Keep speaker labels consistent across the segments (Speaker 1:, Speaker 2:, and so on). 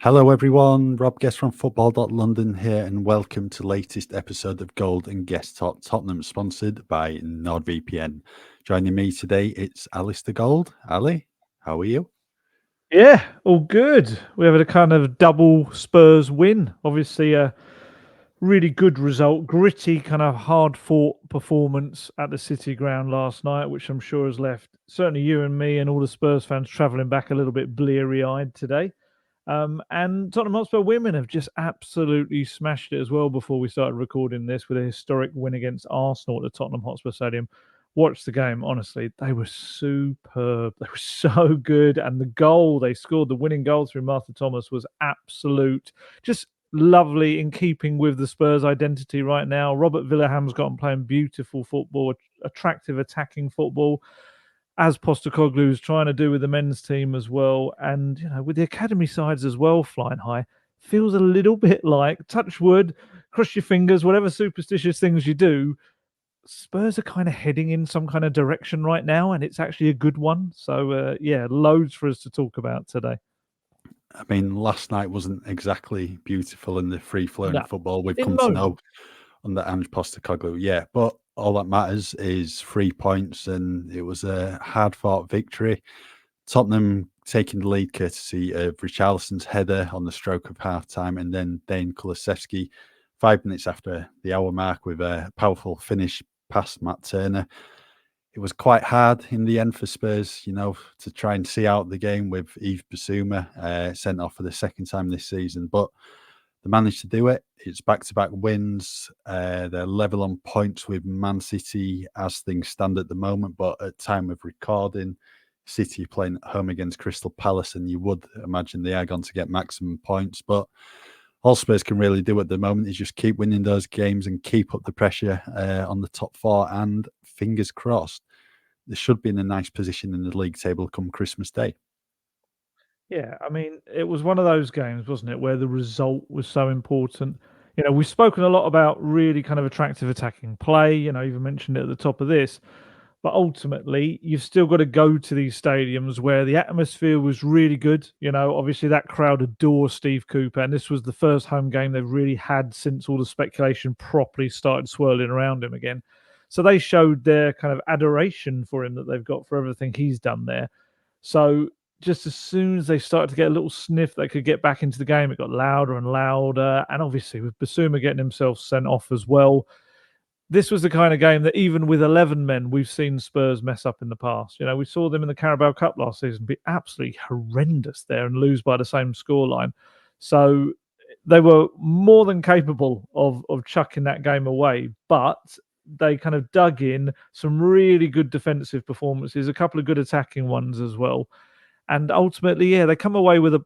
Speaker 1: Hello, everyone. Rob Guest from football.london here, and welcome to the latest episode of Gold Guest Talk Tottenham, sponsored by NordVPN. Joining me today, it's Alasdair Gold. Ali, how are you?
Speaker 2: Yeah, all good. We have a kind of double Spurs win. Obviously, a really good result, gritty, kind of hard fought performance at the City ground last night, which I'm sure has left certainly you and me and all the Spurs fans travelling back a little bit bleary eyed today. And Tottenham Hotspur women have just absolutely smashed it as well before we started recording this with a historic win against Arsenal at the Tottenham Hotspur Stadium. Watch the game, honestly. They were superb. They were so good. And the goal they scored, the winning goal through Martha Thomas, was absolute, just lovely, in keeping with the Spurs identity right now. Robert Villaham's got them playing beautiful football, attractive attacking football, as Postecoglou is trying to do with the men's team as well. And, with the academy sides as well flying high, feels a little bit like, touch wood, cross your fingers, whatever superstitious things you do, Spurs are kind of heading in some kind of direction right now, and it's actually a good one. So, loads for us to talk about today.
Speaker 1: I mean, last night wasn't exactly beautiful in the free-flowing
Speaker 2: No,
Speaker 1: football we've
Speaker 2: in
Speaker 1: come to
Speaker 2: moment.
Speaker 1: know under Ange Postecoglou. Yeah, but all that matters is 3 points, and it was a hard-fought victory. Tottenham taking the lead courtesy of Richarlison's header on the stroke of half-time, and then Dane Kulusevski 5 minutes after the hour mark with a powerful finish past Matt Turner. It was quite hard in the end for Spurs, to try and see out the game with Yves Bissouma sent off for the second time this season, but they managed to do it. It's back-to-back wins. They're level on points with Man City as things stand at the moment, but at time of recording, City are playing at home against Crystal Palace, and you would imagine they are going to get maximum points. But all Spurs can really do at the moment is just keep winning those games and keep up the pressure on the top four. And fingers crossed, they should be in a nice position in the league table come Christmas Day.
Speaker 2: Yeah, I mean, it was one of those games, wasn't it, where the result was so important. We've spoken a lot about really kind of attractive attacking play, even mentioned it at the top of this. But ultimately, you've still got to go to these stadiums where the atmosphere was really good. Obviously that crowd adores Steve Cooper, and this was the first home game they've really had since all the speculation properly started swirling around him again. So they showed their kind of adoration for him that they've got for everything he's done there. So just as soon as they started to get a little sniff they could get back into the game, it got louder and louder. And obviously with Basuma getting himself sent off as well, this was the kind of game that even with 11 men, we've seen Spurs mess up in the past. We saw them in the Carabao Cup last season be absolutely horrendous there and lose by the same scoreline. So they were more than capable of chucking that game away, but they kind of dug in some really good defensive performances, a couple of good attacking ones as well. And ultimately, they come away with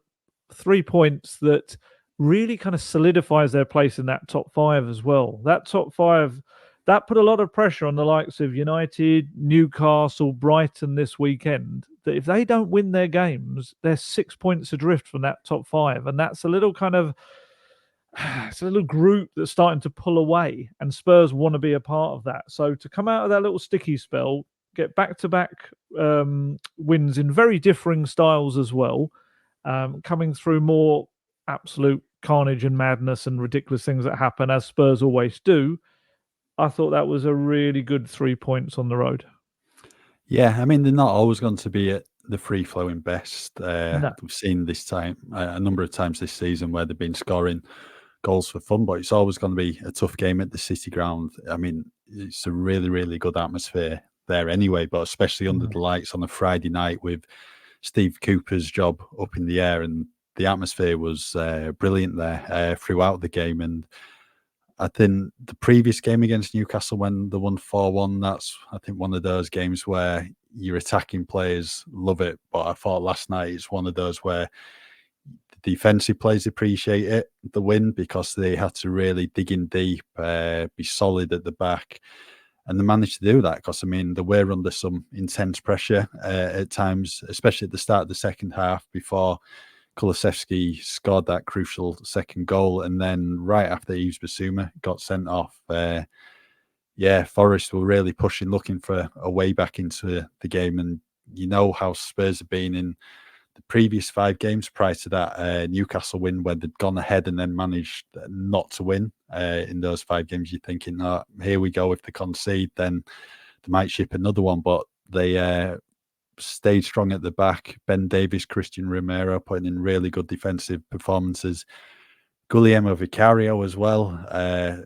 Speaker 2: 3 points that really kind of solidifies their place in that top five as well. That top five, that put a lot of pressure on the likes of United, Newcastle, Brighton this weekend, that if they don't win their games, they're 6 points adrift from that top five. And that's a little kind of, it's a little group that's starting to pull away, and Spurs want to be a part of that. So to come out of that little sticky spell, get back-to-back wins in very differing styles as well, coming through more absolute carnage and madness and ridiculous things that happen, as Spurs always do. I thought that was a really good 3 points on the road.
Speaker 1: Yeah, I mean, they're not always going to be at the free-flowing best.
Speaker 2: No.
Speaker 1: We've seen this time a number of times this season where they've been scoring goals for fun, but it's always going to be a tough game at the City ground. I mean, it's a really, really good atmosphere there anyway, but especially under the lights on a Friday night with Steve Cooper's job up in the air, and the atmosphere was brilliant there throughout the game. And I think the previous game against Newcastle, when they won 4-1, that's, I think, one of those games where your attacking players love it. But I thought last night it's one of those where the defensive players appreciate it, the win, because they had to really dig in deep, be solid at the back. And they managed to do that because, I mean, they were under some intense pressure at times, especially at the start of the second half before Kulusevski scored that crucial second goal. And then right after Yves Bissouma got sent off, Forest were really pushing, looking for a way back into the game. And you know how Spurs have been in the previous 5 games prior to that Newcastle win, where they'd gone ahead and then managed not to win in those 5 games. You're thinking, oh, here we go. If they concede, then they might ship another one. But they stayed strong at the back. Ben Davies, Christian Romero putting in really good defensive performances. Guglielmo Vicario as well.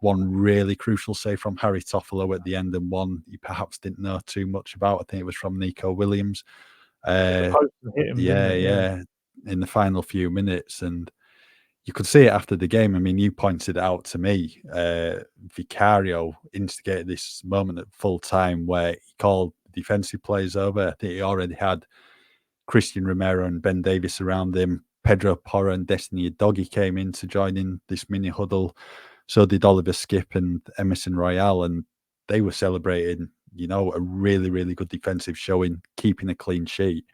Speaker 1: One really crucial save from Harry Toffolo at the end, and one you perhaps didn't know too much about. I think it was from Nico Williams.
Speaker 2: The post hit him, didn't it?
Speaker 1: Yeah, in the final few minutes. And you could see it after the game. I mean, you pointed it out to me. Vicario instigated this moment at full time where he called defensive players over. I think he already had Christian Romero and Ben Davies around him. Pedro Porro and Destiny Udogie came in to join in this mini huddle. So did Oliver Skipp and Emerson Royale, and they were celebrating, a really, really good defensive showing, keeping a clean sheet.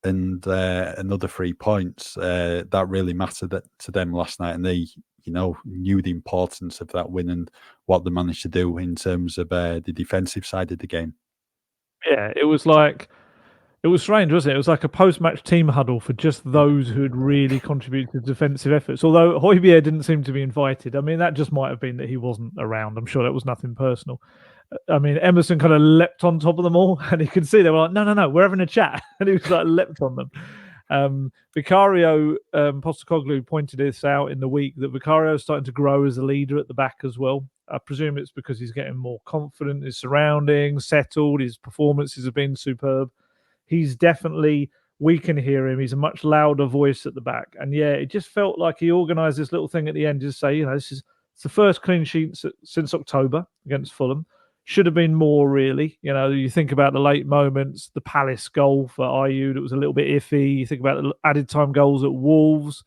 Speaker 1: And another 3 points that really mattered to them last night, and they, knew the importance of that win and what they managed to do in terms of the defensive side of the game.
Speaker 2: Yeah, it was strange, wasn't it? It was like a post-match team huddle for just those who had really contributed to defensive efforts. Although Højbjerg didn't seem to be invited. I mean, that just might have been that he wasn't around. I'm sure that was nothing personal. I mean, Emerson kind of leapt on top of them all, and you could see they were like, no, we're having a chat. And he was like, leapt on them. Vicario, Postecoglou pointed this out in the week, that Vicario is starting to grow as a leader at the back as well. I presume it's because he's getting more confident in his surroundings, settled, his performances have been superb. He's definitely, we can hear him. He's a much louder voice at the back. And yeah, it just felt like he organised this little thing at the end to say, it's the first clean sheet since October against Fulham. Should have been more, really. You think about the late moments, the Palace goal for Ayew that was a little bit iffy. You think about the added time goals at Wolves,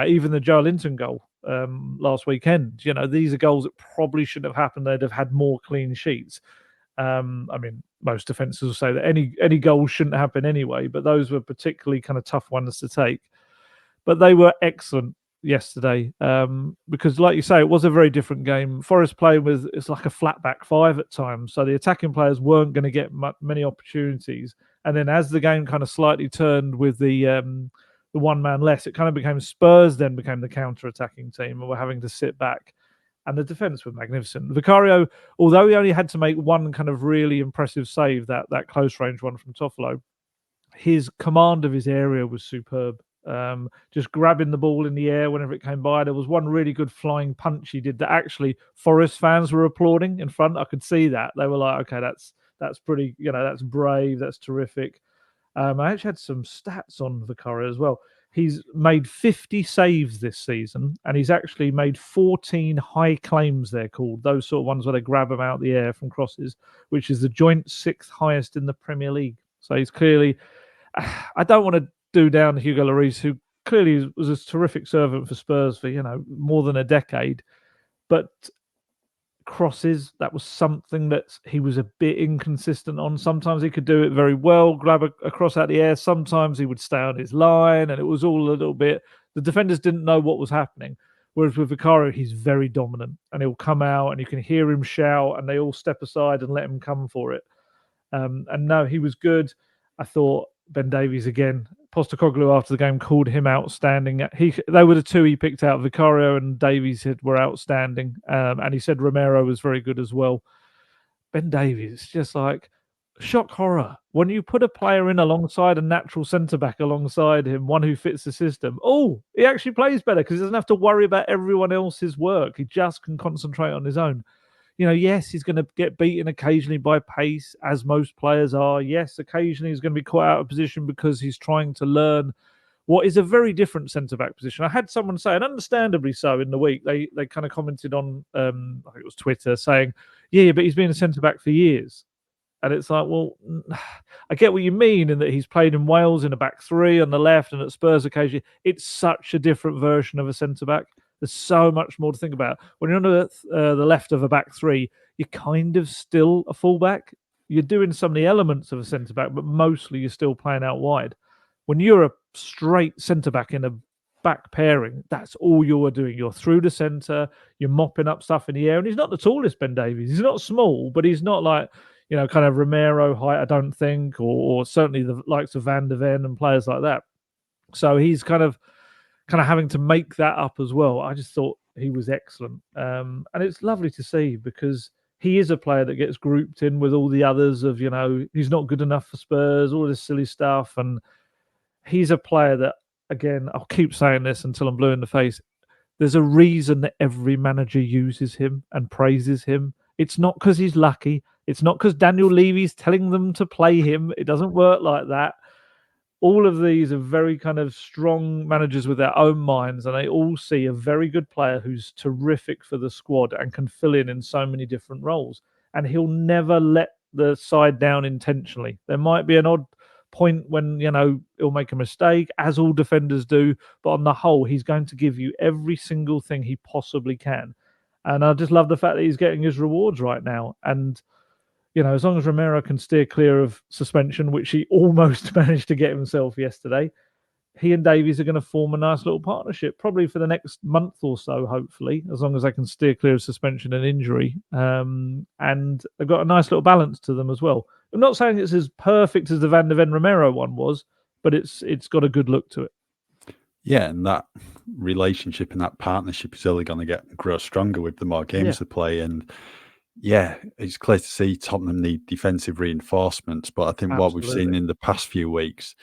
Speaker 2: even the Joelinton goal last weekend. These are goals that probably shouldn't have happened. They'd have had more clean sheets. I mean, most defenses will say that any goals shouldn't happen anyway, but those were particularly kind of tough ones to take. But they were excellent yesterday because, like you say, it was a very different game. Forest playing with, it's like a flat back 5 at times, so the attacking players weren't going to get many opportunities. And then as the game kind of slightly turned with the one man less, it kind of became Spurs then became the counter-attacking team, and we're having to sit back. And the defence was magnificent. Vicario, although he only had to make one kind of really impressive save, that close range one from Toffolo, his command of his area was superb. Just grabbing the ball in the air whenever it came by. There was one really good flying punch he did that actually Forest fans were applauding in front. I could see that. They were like, okay, that's pretty, that's brave, that's terrific. I actually had some stats on Vicario as well. He's made 50 saves this season, and he's actually made 14 high claims, they're called. Those sort of ones where they grab them out of the air from crosses, which is the joint 6th highest in the Premier League. So he's clearly... I don't want to do down Hugo Lloris, who clearly was a terrific servant for Spurs for, more than a decade. But crosses, that was something that he was a bit inconsistent on. Sometimes he could do it very well, grab a cross out the air. Sometimes he would stay on his line, and it was all a little bit... The defenders didn't know what was happening. Whereas with Vicario, he's very dominant, and he'll come out and you can hear him shout, and they all step aside and let him come for it. And no, he was good. I thought Ben Davies again. Postecoglou after the game called him outstanding. They were the two he picked out. Vicario and Davies were outstanding, and he said Romero was very good as well. Ben Davies, just like shock horror. When you put a player in alongside a natural centre back alongside him, one who fits the system, he actually plays better because he doesn't have to worry about everyone else's work. He just can concentrate on his own. Yes, he's going to get beaten occasionally by pace, as most players are. Yes, occasionally he's going to be caught out of position because he's trying to learn what is a very different centre-back position. I had someone say, and understandably so in the week, they kind of commented on, I think it was Twitter, saying, yeah, but he's been a centre-back for years. And it's like, well, I get what you mean in that he's played in Wales in a back 3 on the left and at Spurs occasionally. It's such a different version of a centre-back. There's so much more to think about. When you're on the left of a back 3, you're kind of still a fullback. You're doing some of the elements of a centre-back, but mostly you're still playing out wide. When you're a straight centre-back in a back pairing, that's all you're doing. You're through the centre, you're mopping up stuff in the air. And he's not the tallest Ben Davies. He's not small, but he's not like, kind of Romero height, I don't think, or certainly the likes of Van de Ven and players like that. So he's kind of having to make that up as well. I just thought he was excellent, and it's lovely to see because he is a player that gets grouped in with all the others of he's not good enough for Spurs, all this silly stuff, and he's a player that, again, I'll keep saying this until I'm blue in the face. There's a reason that every manager uses him and praises him. It's not because he's lucky. It's not because Daniel Levy's telling them to play him. It doesn't work like that. All of these are very kind of strong managers with their own minds, and they all see a very good player who's terrific for the squad and can fill in so many different roles. And he'll never let the side down intentionally. There might be an odd point when he'll make a mistake, as all defenders do, but on the whole, he's going to give you every single thing he possibly can. And I just love the fact that he's getting his rewards right now. And as long as Romero can steer clear of suspension, which he almost managed to get himself yesterday, he and Davies are going to form a nice little partnership, probably for the next month or so, hopefully, as long as they can steer clear of suspension and injury. And they've got a nice little balance to them as well. I'm not saying it's as perfect as the Van de Ven Romero one was, but it's got a good look to it.
Speaker 1: Yeah, and that relationship and that partnership is only going to grow stronger with the more games they play. And yeah, it's clear to see Tottenham need defensive reinforcements, but I think what we've seen in the past few weeks,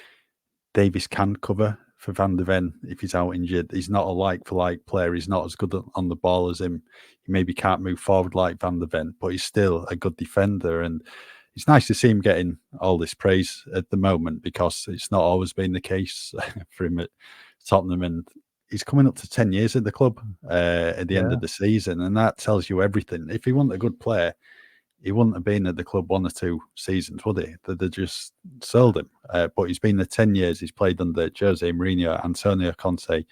Speaker 1: Davies can cover for Van de Ven if he's out injured. He's not a like-for-like player. He's not as good on the ball as him. He maybe can't move forward like Van de Ven, but he's still a good defender. And it's nice to see him getting all this praise at the moment because it's not always been the case for him at Tottenham. And he's coming up to 10 years at the club at the end of the season, and that tells you everything. If he wasn't a good player, he wouldn't have been at the club 1 or 2 seasons, would he? They just sold him. But he's been there 10 years. He's played under Jose Mourinho, Antonio Conte,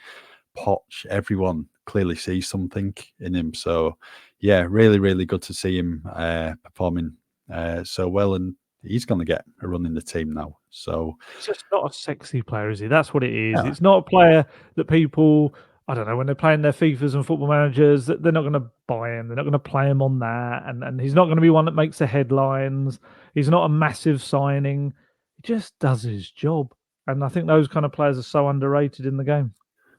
Speaker 1: Poch. Everyone clearly sees something in him. So, yeah, really, really good to see him performing so well. And he's going to get a run in the team now. So
Speaker 2: he's just not a sexy player, is he? That's what it is. Yeah. It's not a player that people, I don't know, when they're playing their FIFAs and Football Managers, they're not going to buy him. They're not going to play him on that. And he's not going to be one that makes the headlines. He's not a massive signing. He just does his job. And I think those kind of players are so underrated in the game.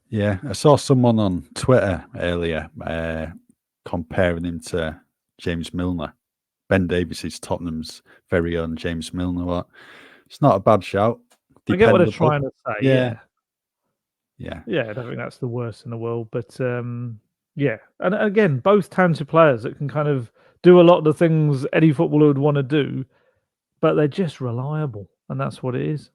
Speaker 1: Yeah, I saw someone on Twitter earlier comparing him to James Milner. Ben Davies is Tottenham's very own James Milner. What? It's not a bad shout.
Speaker 2: I get what they're trying to say.
Speaker 1: Yeah.
Speaker 2: I don't think that's the worst in the world. But yeah. And again, both talented players that can kind of do a lot of the things any footballer would want to do, but they're just reliable. And that's what it is.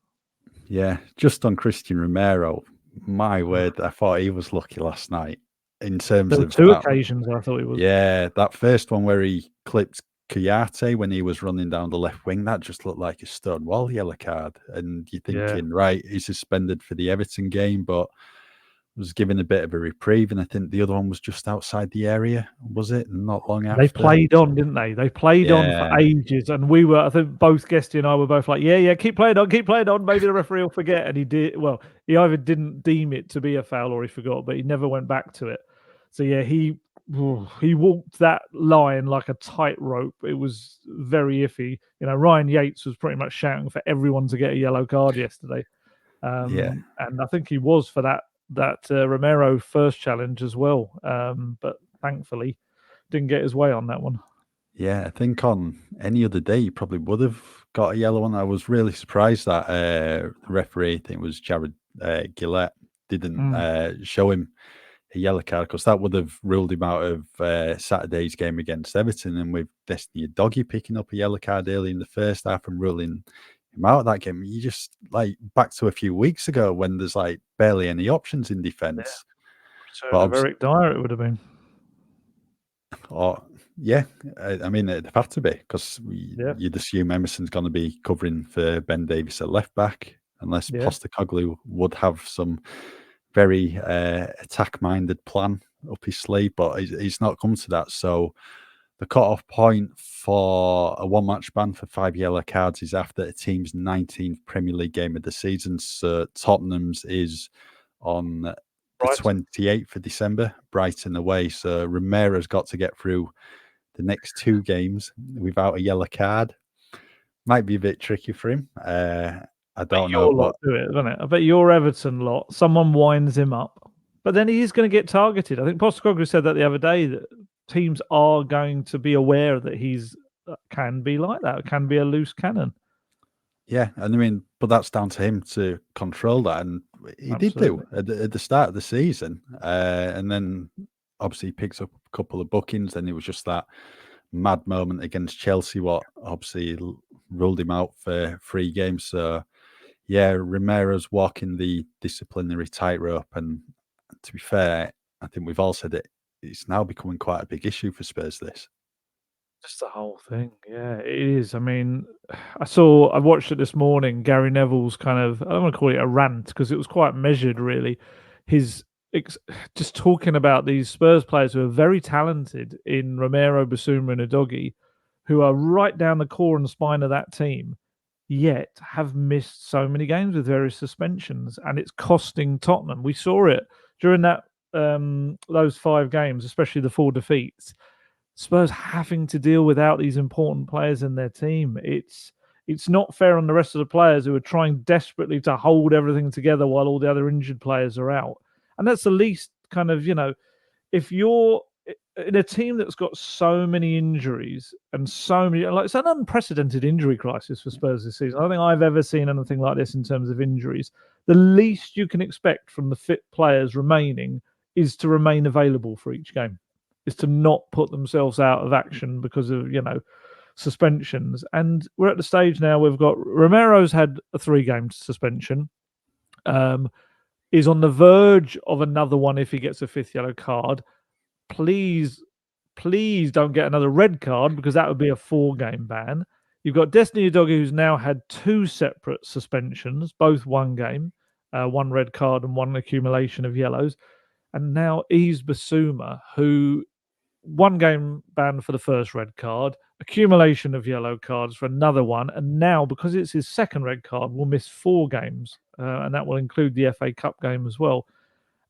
Speaker 1: Yeah. Just on Christian Romero, my word, I thought he was lucky last night in terms of
Speaker 2: 2 occasions I thought he was.
Speaker 1: Yeah, that first one where he clipped Kouyaté when he was running down the left wing, that just looked like a stone wall yellow card. And you're thinking, right, he's suspended for the Everton game, but was given a bit of a reprieve. And I think the other one was just outside the area, was it? Not long after.
Speaker 2: They played on, didn't they? They played on for ages. And we were, I think both Guesty and I were both like, yeah, keep playing on. Maybe the referee will forget. And he did. Well, he either didn't deem it to be a foul or he forgot, but he never went back to it. So yeah, he walked that line like a tightrope. It was very iffy. Ryan Yates was pretty much shouting for everyone to get a yellow card yesterday. And I think he was for that Romero first challenge as well. But thankfully, didn't get his way on that one.
Speaker 1: Yeah, I think on any other day, he probably would have got a yellow one. I was really surprised that the referee, I think it was Jared Gillette, didn't show him a yellow card because that would have ruled him out of Saturday's game against Everton. And with Destiny Doggy picking up a yellow card early in the first half and ruling him out of that game, you just back to a few weeks ago when there's barely any options in defence.
Speaker 2: Yeah. But Eric Dyer, it would have been.
Speaker 1: Or I mean, it'd have to be because you'd assume Emerson's going to be covering for Ben Davies at left back, unless Postecoglou would have some very attack-minded plan up his sleeve, but he's not come to that. So the cut-off point for a one-match ban for 5 yellow cards is after a team's 19th Premier League game of the season. So Tottenham's is on the 28th of December, Brighton away. So Romero's got to get through the next 2 games without a yellow card. Might be a bit tricky for him. I don't know,
Speaker 2: Your lot
Speaker 1: but
Speaker 2: do it, doesn't it? I bet your Everton lot, someone winds him up, but then he is going to get targeted. I think Postecoglou said that the other day that teams are going to be aware that he's can be like that, can be a loose cannon.
Speaker 1: yeah, and I mean, but that's down to him to control that, and he did do
Speaker 2: Absolutely.
Speaker 1: at the start of the season, and then obviously he picks up a couple of bookings. Then it was just that mad moment against Chelsea, what obviously ruled him out for 3 games. So yeah, Romero's walking the disciplinary tightrope, and to be fair, I think we've all said it. It's now becoming quite a big issue for Spurs. This.
Speaker 2: Just the whole thing, yeah, it is. I mean, I watched it this morning. Gary Neville's kind of, I don't want to call it a rant because it was quite measured, really. His just talking about these Spurs players who are very talented in Romero, Bissouma, and Udogie, who are right down the core and spine of that team, yet have missed so many games with various suspensions, and it's costing Tottenham. We saw it during that those 5 games, especially the 4 defeats. Spurs having to deal without these important players in their team. It's not fair on the rest of the players who are trying desperately to hold everything together while all the other injured players are out. And that's the least kind of, if you're in a team that's got so many injuries and so many, like it's an unprecedented injury crisis for Spurs this season. I don't think I've ever seen anything like this in terms of injuries. The least you can expect from the fit players remaining is to remain available for each game, is to not put themselves out of action because of, suspensions. And we're at the stage now we've got Romero's had a 3-game suspension. Is on the verge of another one if he gets a 5th yellow card. Please, please don't get another red card because that would be a 4-game ban. You've got Destiny Udogie, who's now had 2 separate suspensions, both 1 game, 1 red card and 1 accumulation of yellows. And now Yves Bissouma, who 1 game ban for the first red card, accumulation of yellow cards for another one, and now because it's his 2nd red card, will miss 4 games, and that will include the FA Cup game as well.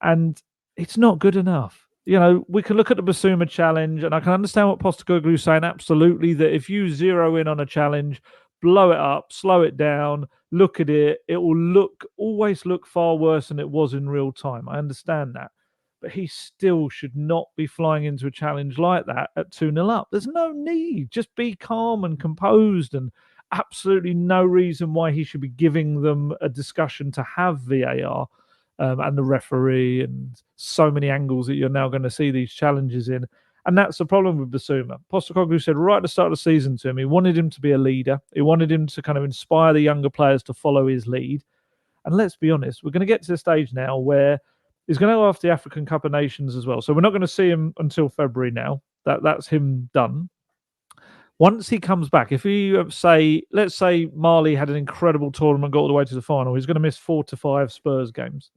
Speaker 2: And it's not good enough. We can look at the Basuma challenge, and I can understand what Postecoglou is saying. Absolutely, that if you zero in on a challenge, blow it up, slow it down, look at it, it will always look far worse than it was in real time. I understand that. But he still should not be flying into a challenge like that at 2-0 up. There's no need. Just be calm and composed, and absolutely no reason why he should be giving them a discussion to have VAR. And the referee, and so many angles that you're now going to see these challenges in. And that's the problem with Bissouma. Postecoglou said right at the start of the season to him, he wanted him to be a leader. He wanted him to kind of inspire the younger players to follow his lead. And let's be honest, we're going to get to the stage now where he's going to go after the African Cup of Nations as well. So we're not going to see him until February now. That's him done. Once he comes back, if let's say Mali had an incredible tournament, got all the way to the final, he's going to miss 4 to 5 Spurs games.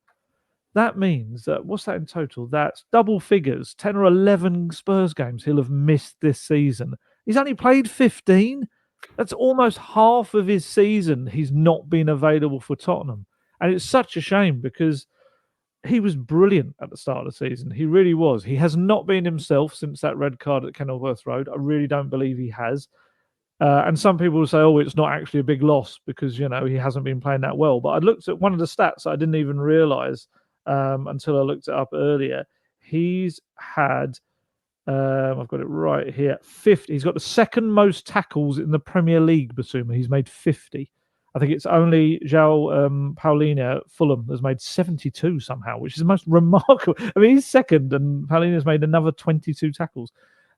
Speaker 2: That means that, what's that in total? That's double figures, 10 or 11 Spurs games he'll have missed this season. He's only played 15. That's almost half of his season he's not been available for Tottenham. And it's such a shame because he was brilliant at the start of the season. He really was. He has not been himself since that red card at Kenilworth Road. I really don't believe he has. And some people will say, oh, it's not actually a big loss because, he hasn't been playing that well. But I looked at one of the stats I didn't even realise until I looked it up earlier. He's had, I've got it right here, 50. He's got the 2nd most tackles in the Premier League, Bissouma. He's made 50. I think it's only João Paulina at Fulham has made 72 somehow, which is the most remarkable. I mean, he's 2nd, and Paulina's made another 22 tackles.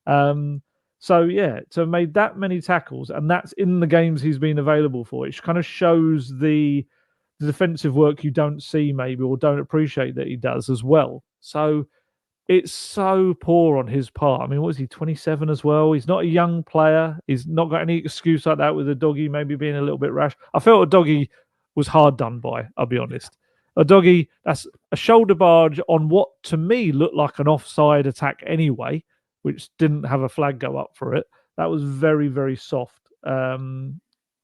Speaker 2: So yeah, to have made that many tackles, and that's in the games he's been available for, it kind of shows the defensive work you don't see maybe or don't appreciate that he does as well. So it's so poor on his part. I mean, what is he, 27 as well? He's not a young player. He's not got any excuse like that with Udogie maybe being a little bit rash. I felt Udogie was hard done by, I'll be honest. Udogie, that's a shoulder barge on what to me looked like an offside attack anyway, which didn't have a flag go up for it. That was very, very soft. And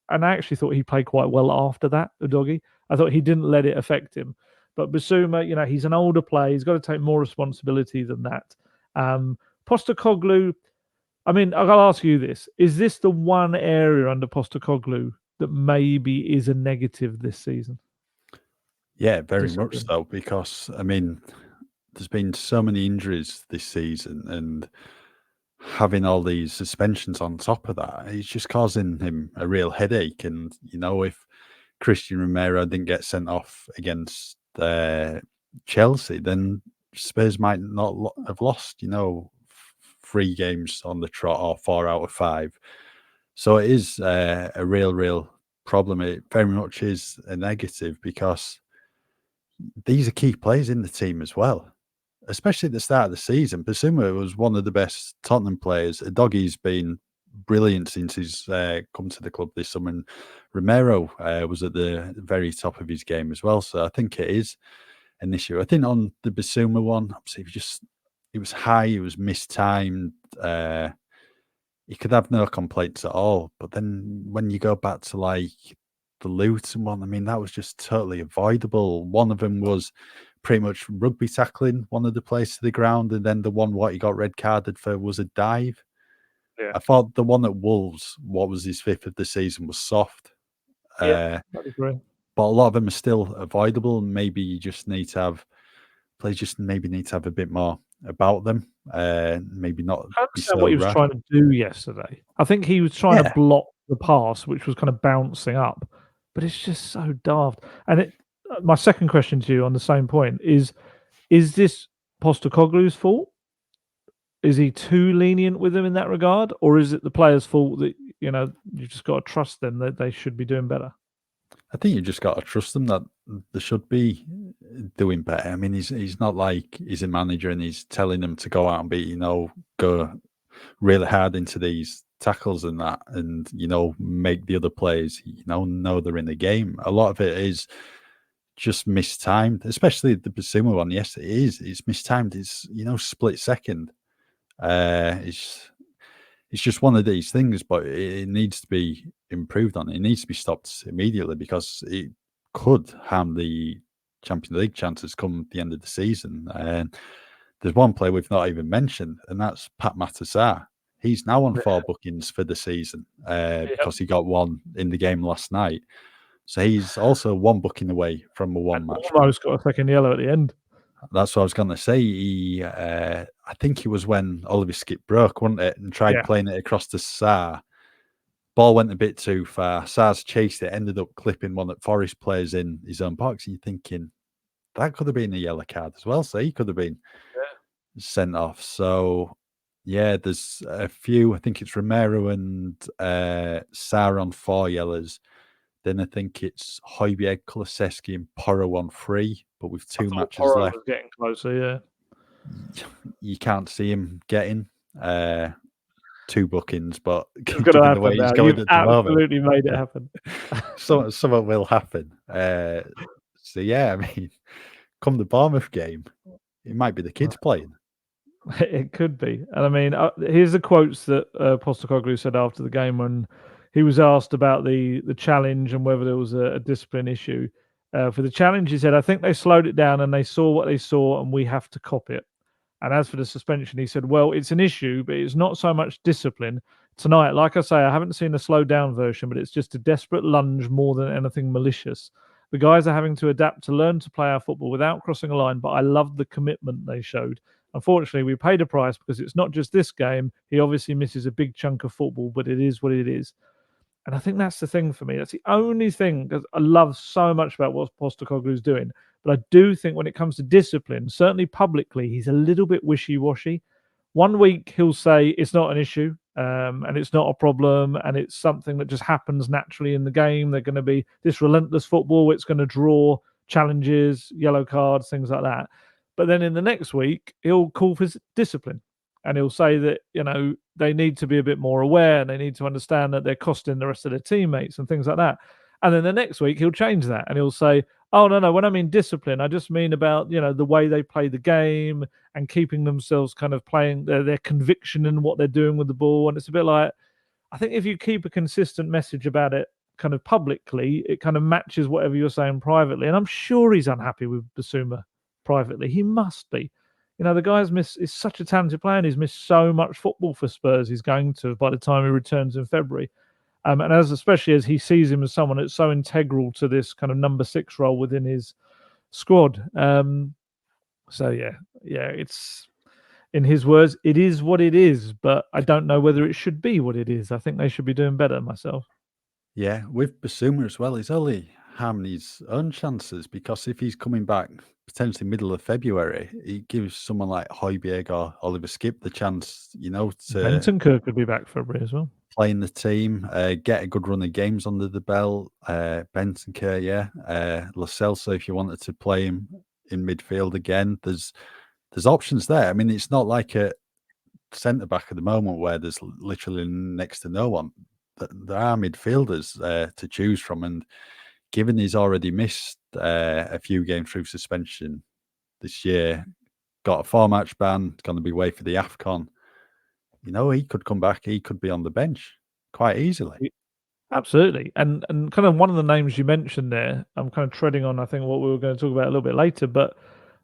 Speaker 2: I actually thought he played quite well after that, Udogie. I thought he didn't let it affect him. But Bissouma, he's an older player. He's got to take more responsibility than that. Postecoglou, I mean, I'll ask you this: is this the one area under Postecoglou that maybe is a negative this season?
Speaker 1: Yeah, very much
Speaker 2: Discipline.
Speaker 1: so, because I mean, there's been so many injuries this season, and having all these suspensions on top of that, it's just causing him a real headache. And if Christian Romero didn't get sent off against Chelsea, then Spurs might not have lost, 3 games on the trot, or 4 out of 5. So it is a real problem. It very much is a negative, because these are key players in the team as well, especially at the start of the season. Bissouma was one of the best Tottenham players. Doggy's been brilliant since he's come to the club this summer. And Romero was at the very top of his game as well. So I think it is an issue. I think on the Bissouma one, obviously, it was high, it was mistimed. You could have no complaints at all. But then when you go back to like the Luton one, I mean, that was just totally avoidable. One of them was pretty much rugby tackling one of the players to the ground, and then the one what he got red carded for was a dive.
Speaker 2: Yeah.
Speaker 1: I thought the one at Wolves, what was his 5th of the season, was soft.
Speaker 2: Yeah, I'd agree.
Speaker 1: But a lot of them are still avoidable. Maybe you just need to have players maybe need to have a bit more about them. Maybe not
Speaker 2: I
Speaker 1: be
Speaker 2: understand
Speaker 1: so
Speaker 2: what he was
Speaker 1: rash.
Speaker 2: trying to do yesterday. I think he was trying to
Speaker 1: Yeah,
Speaker 2: block the pass, which was kind of bouncing up, but it's just so daft. And my second question to you on the same point is this Postecoglou's fault? Is he too lenient with them in that regard, or is it the players' fault that you've just got to trust them that they should be doing better?
Speaker 1: I think you just got to trust them that they should be doing better. I mean, he's not like he's a manager and he's telling them to go out and go really hard into these tackles and that, and make the other players know they're in the game. A lot of it is just mistimed, especially the Basuma one. Yes, it's mistimed. It's split second. It's just one of these things, but it needs to be improved on. It needs to be stopped immediately, because it could harm the Champions League chances come the end of the season. And there's one player we've not even mentioned, and that's Pat Matasar. He's now on 4 bookings for the season because he got one in the game last night. So he's also 1 booking away from a 1-match ban.
Speaker 2: Almost got a second yellow at the end.
Speaker 1: That's what I was going to say. I think it was when Oliver Skip broke, wasn't it, and tried playing it across to Sarr. Ball went a bit too far. Sarr's chased it, ended up clipping one that Forest players in his own box. And you're thinking, that could have been a yellow card as well. So he could have been sent off. So, yeah, there's a few. I think it's Romero and Sarr on 4 yellows. Then I think it's Højbjerg, Kulusevski, and Porro on 3, but with 2 matches
Speaker 2: Porro
Speaker 1: left.
Speaker 2: was getting closer,
Speaker 1: You can't see him getting 2 bookings, but
Speaker 2: it's going to
Speaker 1: given the way
Speaker 2: happen
Speaker 1: he's
Speaker 2: now.
Speaker 1: going
Speaker 2: You've
Speaker 1: at the moment,
Speaker 2: absolutely made it happen.
Speaker 1: something will happen. So yeah, I mean, come the Bournemouth game, it might be the kids playing.
Speaker 2: It could be. And I mean, here's the quotes that Postecoglou said after the game when he was asked about the challenge and whether there was a discipline issue. For the challenge, he said, "I think they slowed it down and they saw what they saw, and we have to copy it." And as for the suspension, he said, "Well, it's an issue, but it's not so much discipline. Tonight, like I say, I haven't seen a slowed down version, but it's just a desperate lunge more than anything malicious. The guys are having to adapt to learn to play our football without crossing a line, but I loved the commitment they showed. Unfortunately, we paid a price because it's not just this game. He obviously misses a big chunk of football, but it is what it is." And I think that's the thing for me. That's the only thing that I love so much about what Postecoglou's doing. But I do think when it comes to discipline, certainly publicly, he's a little bit wishy-washy. One week he'll say it's not an issue and it's not a problem and it's something that just happens naturally in the game. They're going to be this relentless football. It's going to draw challenges, yellow cards, things like that. But then in the next week, he'll call for discipline. And he'll say that, they need to be a bit more aware and they need to understand that they're costing the rest of their teammates and things like that. And then the next week he'll change that and he'll say, "Oh, no, when I mean discipline, I just mean about, the way they play the game and keeping themselves kind of playing their conviction in what they're doing with the ball." And it's a bit like, I think if you keep a consistent message about it kind of publicly, it kind of matches whatever you're saying privately. And I'm sure he's unhappy with Bissouma privately. He must be. The guy's is such a talented player, and he's missed so much football for Spurs. He's going to by the time he returns in February. And especially as he sees him as someone that's so integral to this kind of number 6 role within his squad. So yeah, it's, in his words, it is what it is, but I don't know whether it should be what it is. I think they should be doing better myself.
Speaker 1: Yeah, with Bissouma as well, he's only harming his own chances, because if he's coming back potentially middle of February, he gives someone like Højbjerg or Oliver Skip the chance, to
Speaker 2: Bentancur could be back February as well.
Speaker 1: play in the team, get a good run of games under the belt. Bentancur, yeah. Lo Celso, if you wanted to play him in midfield again, there's options there. I mean, it's not like a centre back at the moment where there's literally next to no one. There are midfielders to choose from, and given he's already missed a few games through suspension this year, got a 4-match ban, going to be away for the AFCON, he could come back. He could be on the bench quite easily.
Speaker 2: Absolutely. And kind of one of the names you mentioned there, I'm kind of treading on, I think, what we were going to talk about a little bit later, but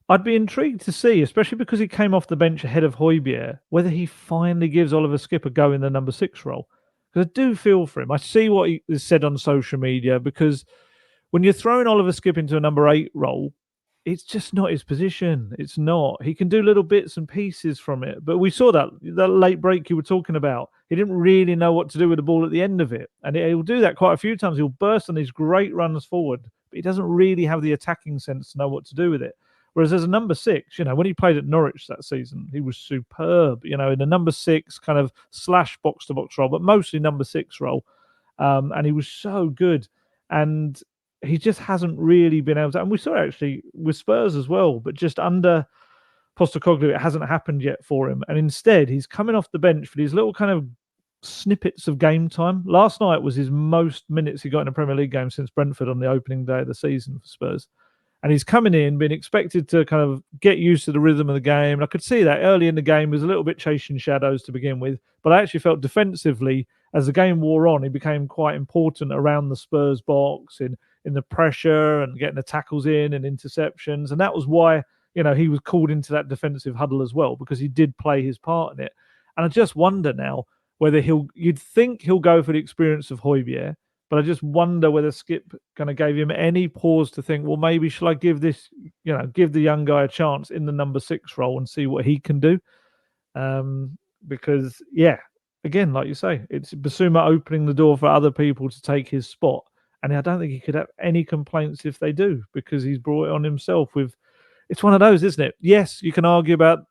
Speaker 2: I'd be intrigued to see, especially because he came off the bench ahead of Højbjerg, whether he finally gives Oliver Skip a go in the number 6 role. Because I do feel for him. I see what he has said on social media, because when you're throwing Oliver Skip into a number 8 role, it's just not his position. It's not. He can do little bits and pieces from it. But we saw that late break you were talking about. He didn't really know what to do with the ball at the end of it. And he'll do that quite a few times. He'll burst on these great runs forward, but he doesn't really have the attacking sense to know what to do with it. Whereas as a number 6, when he played at Norwich that season, he was superb, in a number 6 kind of / box-to-box role, but mostly number 6 role. And he was so good. And he just hasn't really been able to, and we saw it actually with Spurs as well, but just under Postecoglou, it hasn't happened yet for him. And instead, he's coming off the bench for these little kind of snippets of game time. Last night was his most minutes he got in a Premier League game since Brentford on the opening day of the season for Spurs. And he's coming in, being expected to kind of get used to the rhythm of the game. And I could see that early in the game, he was a little bit chasing shadows to begin with. But I actually felt defensively, as the game wore on, he became quite important around the Spurs box in the pressure and getting the tackles in and interceptions. And that was why, he was called into that defensive huddle as well, because he did play his part in it. And I just wonder now whether you'd think he'll go for the experience of Højbjerg, but I just wonder whether Skip kind of gave him any pause to think, well, maybe should I give the young guy a chance in the number 6 role and see what he can do? Because, again, like you say, it's Bissouma opening the door for other people to take his spot. And I don't think he could have any complaints if they do, because he's brought it on himself it's one of those, isn't it? Yes, you can argue about,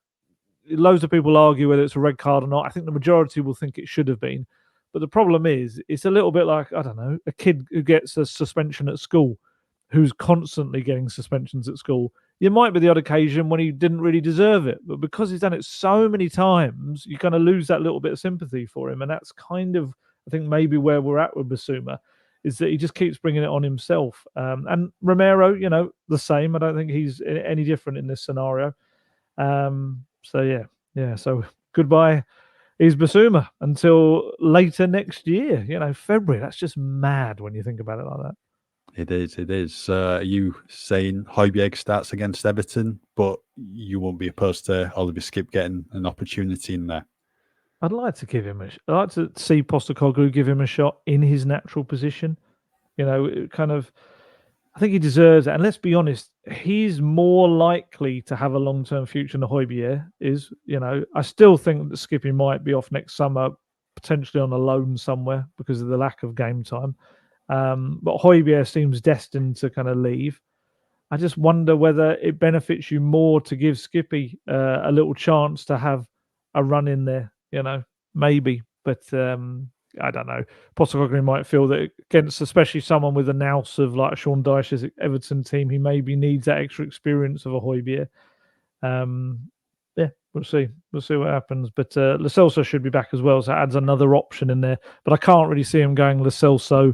Speaker 2: loads of people argue whether it's a red card or not. I think the majority will think it should have been. But the problem is, it's a little bit like, I don't know, a kid who gets a suspension at school, who's constantly getting suspensions at school. There might be the odd occasion when he didn't really deserve it, but because he's done it so many times, you kind of lose that little bit of sympathy for him. And that's kind of, I think, maybe where we're at with Bissouma, is that he just keeps bringing it on himself. And Romero, the same. I don't think he's any different in this scenario. So goodbye, Yves Bissouma, until later next year. February. That's just mad when you think about it like that.
Speaker 1: It is. Are you saying Højbjerg starts against Everton, but you won't be opposed to Oliver Skip getting an opportunity in there?
Speaker 2: I'd like to I'd like to see Postecoglou give him a shot in his natural position. I think he deserves it. And let's be honest, he's more likely to have a long-term future than Højbjerg is. I still think that Skippy might be off next summer, potentially on a loan somewhere because of the lack of game time. But Højbjerg seems destined to kind of leave. I just wonder whether it benefits you more to give Skippy a little chance to have a run in there, maybe. But I don't know. Postecoglou might feel that against especially someone with a nous of like Sean Dyche's Everton team, he maybe needs that extra experience of a Højbjerg. We'll see. We'll see what happens. But Lo Celso should be back as well, so it adds another option in there. But I can't really see him going Lo Celso,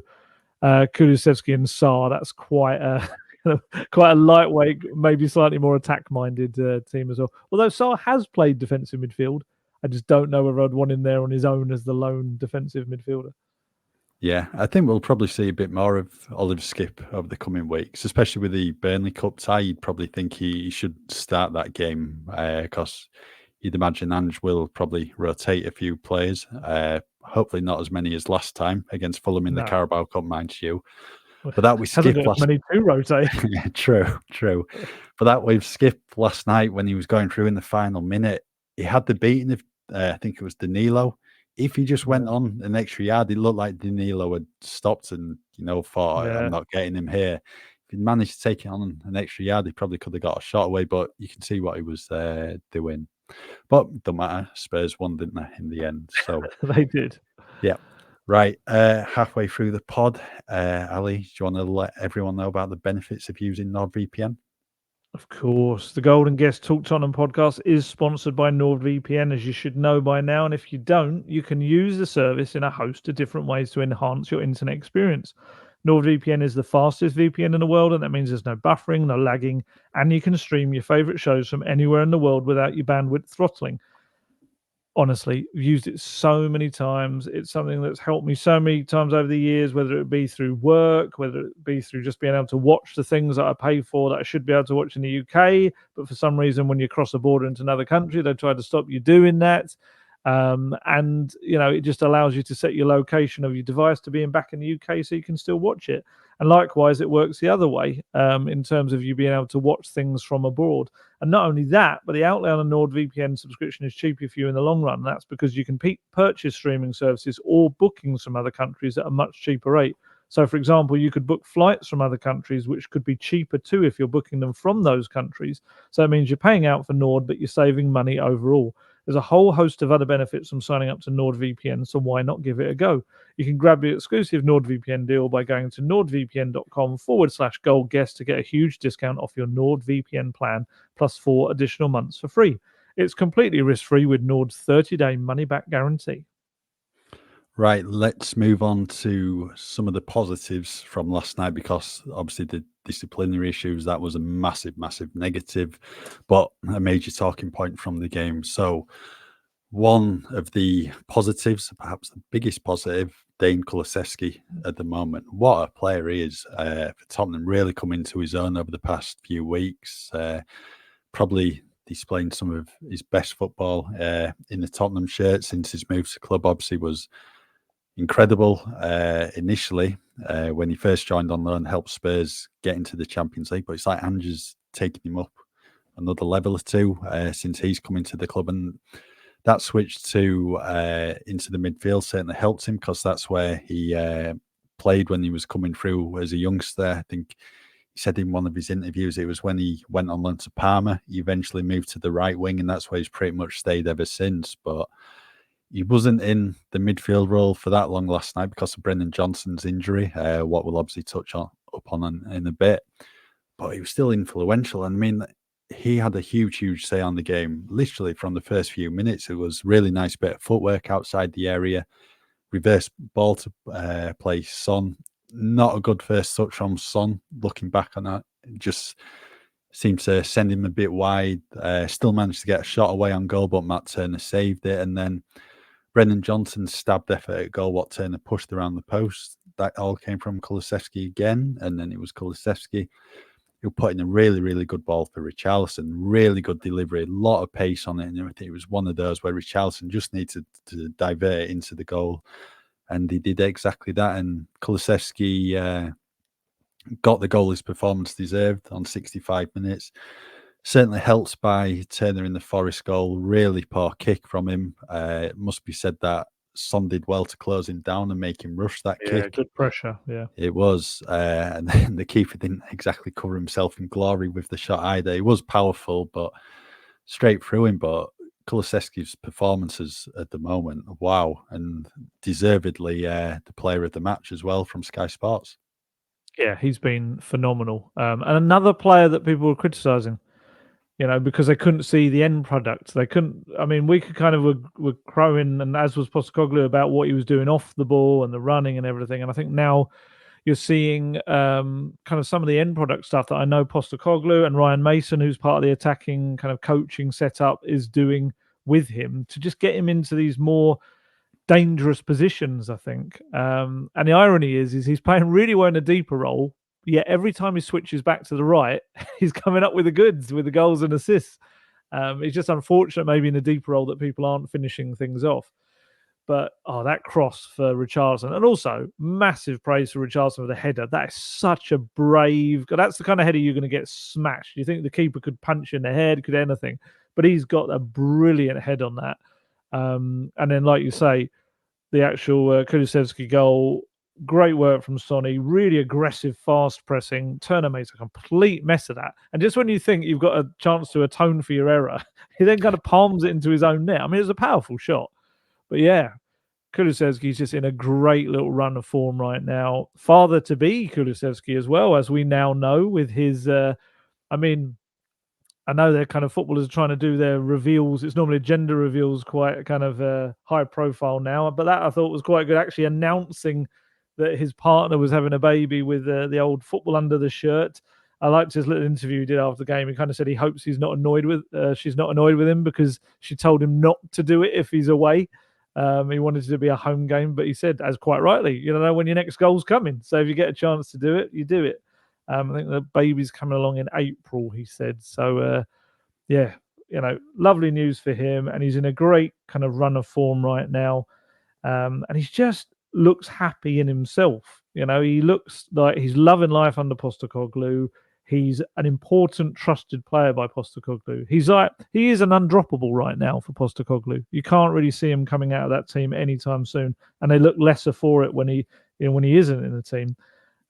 Speaker 2: Kulusevski and Sarr. That's quite a lightweight, maybe slightly more attack-minded team as well. Although Sarr has played defensive midfield, I just don't know whether I'd want him there on his own as the lone defensive midfielder.
Speaker 1: Yeah, I think we'll probably see a bit more of Oliver Skip over the coming weeks, especially with the Burnley Cup tie. You'd probably think he should start that game because you'd imagine Ange will probably rotate a few players. Hopefully not as many as last time against Fulham in the
Speaker 2: No,
Speaker 1: Carabao Cup, mind you. But that we
Speaker 2: hasn't
Speaker 1: skipped
Speaker 2: got as
Speaker 1: last.
Speaker 2: many to rotate.
Speaker 1: Yeah, true. But that we've skipped last night when he was going through in the final minute. He had the beating of, I think it was Danilo. If he just went
Speaker 2: Yeah,
Speaker 1: on an extra yard, it looked like Danilo had stopped and, thought, I'm
Speaker 2: yeah.
Speaker 1: not getting him here. If he'd managed to take it on an extra yard, he probably could have got a shot away, but you can see what he was doing. But don't matter. Spurs won, didn't they, in the end? So,
Speaker 2: They did.
Speaker 1: yeah. Right, halfway through the pod, Ali, do you want to let everyone know about the benefits of using NordVPN?
Speaker 2: Of course. The Golden Guest Talk Tottenham podcast is sponsored by NordVPN, as you should know by now. And if you don't, you can use the service in a host of different ways to enhance your internet experience. NordVPN is the fastest VPN in the world, and that means there's no buffering, no lagging, and you can stream your favorite shows from anywhere in the world without your bandwidth throttling. Honestly, used it so many times. It's something that's helped me so many times over the years, whether it be through work, whether it be through just being able to watch the things that I pay for that I should be able to watch in the UK. But for some reason, when you cross a border into another country, they try to stop you doing that. And it just allows you to set your location of your device to being back in the UK so you can still watch it. And likewise, it works the other way in terms of you being able to watch things from abroad. And not only that, but the outlay on a NordVPN subscription is cheaper for you in the long run. That's because you can purchase streaming services or bookings from other countries at a much cheaper rate. So, for example, you could book flights from other countries, which could be cheaper too if you're booking them from those countries. So it means you're paying out for Nord, but you're saving money overall. There's a whole host of other benefits from signing up to NordVPN, so why not give it a go? You can grab the exclusive NordVPN deal by going to nordvpn.com/goldguest to get a huge discount off your NordVPN plan, plus 4 additional months for free. It's completely risk-free with Nord's 30-day money-back guarantee.
Speaker 1: Right, let's move on to some of the positives from last night because obviously the disciplinary issues, that was a massive, massive negative, but a major talking point from the game. So one of the positives, perhaps the biggest positive, Dane Kulusevski at the moment. What a player he is for Tottenham, really come into his own over the past few weeks. Probably displaying some of his best football in the Tottenham shirt since his move to club. Obviously was incredible initially when he first joined on loan, helped Spurs get into the Champions League. But it's like Ange's taken him up another level or two since he's come into the club, and that switch to into the midfield certainly helped him because that's where he played when he was coming through as a youngster. I think he said in one of his interviews it was when he went on loan to Parma. He eventually moved to the right wing, and that's where he's pretty much stayed ever since. But he wasn't in the midfield role for that long last night because of Brendan Johnson's injury, what we'll obviously touch on in a bit. But he was still influential. And I mean, he had a huge say on the game, literally from the first few minutes. It was really nice bit of footwork outside the area, reverse ball to play Son. Not a good first touch from Son, looking back on that. It just seemed to send him a bit wide. Still managed to get a shot away on goal, but Matt Turner saved it. And then Brendan Johnson's stabbed effort at goal, what Turner pushed around the post. That all came from Kulusevski again, and then it was Kulusevski who put in a really good ball for Richarlison. Really good delivery, a lot of pace on it, and I think it was one of those where Richarlison just needed to divert it into the goal, and he did exactly that. And Kulusevski got the goal his performance deserved on 65 minutes. Certainly helped by Turner in the Forest goal. Really poor kick from him. It must be said that Son did well to close him down and make him rush that
Speaker 2: Yeah,
Speaker 1: kick.
Speaker 2: good pressure. Yeah.
Speaker 1: It was. And then the keeper didn't exactly cover himself in glory with the shot either. It was powerful, but straight through him. But Kulusevski's performances at the moment, wow. And deservedly the player of the match as well from Sky Sports.
Speaker 2: Yeah, he's been phenomenal. And another player that people were criticising, because they couldn't see the end product. They couldn't. I mean, we could kind of were crowing, and as was Postecoglou, about what he was doing off the ball and the running and everything. And I think now you're seeing kind of some of the end product stuff that I know Postecoglou and Ryan Mason, who's part of the attacking kind of coaching setup, is doing with him to just get him into these more dangerous positions, I think. And the irony is he's playing really well in a deeper role, yet every time he switches back to the right, he's coming up with the goods, with the goals and assists. It's just unfortunate maybe in a deeper role that people aren't finishing things off. But that cross for Richarlison, and also massive praise for Richarlison for the header. That is such a brave. That's the kind of header you're going to get smashed. You think the keeper could punch in the head, could anything, but he's got a brilliant head on that. And then, like you say, the actual Kulusevski goal. Great work from Sonny. Really aggressive, fast pressing. Turner makes a complete mess of that. And just when you think you've got a chance to atone for your error, he then kind of palms it into his own net. I mean, it's a powerful shot. But yeah, Kulusevski's just in a great little run of form right now. Father to be Kulusevski as well, as we now know with his. I mean, I know they're kind of footballers trying to do their reveals. It's normally gender reveals, quite kind of high profile now. But that I thought was quite good, actually announcing that his partner was having a baby with the old football under the shirt. I liked his little interview he did after the game. He kind of said he hopes she's not annoyed with him because she told him not to do it if he's away. He wanted it to be a home game, but he said, as quite rightly, you don't know when your next goal's coming. So if you get a chance to do it, you do it. I think the baby's coming along in April, he said. So, yeah, lovely news for him. And he's in a great kind of run of form right now. And he just looks happy in himself. He looks like he's loving life under Postecoglou. He's an important, trusted player by Postecoglou. He is an undroppable right now for Postecoglou. You can't really see him coming out of that team anytime soon, and they look lesser for it when he isn't in the team.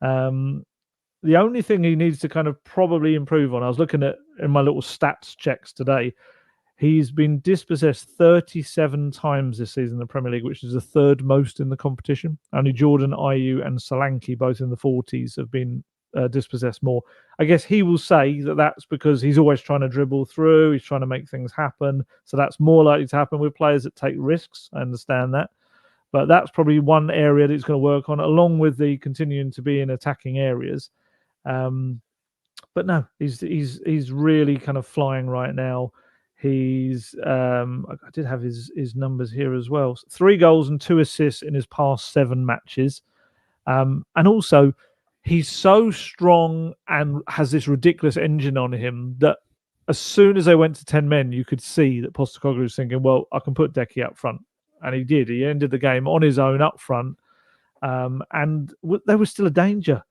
Speaker 2: The only thing he needs to kind of probably improve on, I was looking at in my little stats checks today, he's been dispossessed 37 times this season in the Premier League, which is the third most in the competition. Only Jordan, Ayew and Solanke, both in the 40s, have been dispossessed more. I guess he will say that that's because he's always trying to dribble through. He's trying to make things happen. So that's more likely to happen with players that take risks. I understand that. But that's probably one area that he's going to work on, along with the continuing to be in attacking areas. But no, he's really kind of flying right now. He's I did have his numbers here as well. 3 goals and 2 assists in his past 7 matches. And also he's so strong and has this ridiculous engine on him that as soon as they went to 10 men, you could see that Postecoglou was thinking, well, I can put Decky up front. And he did. He ended the game on his own up front. And there was still a danger.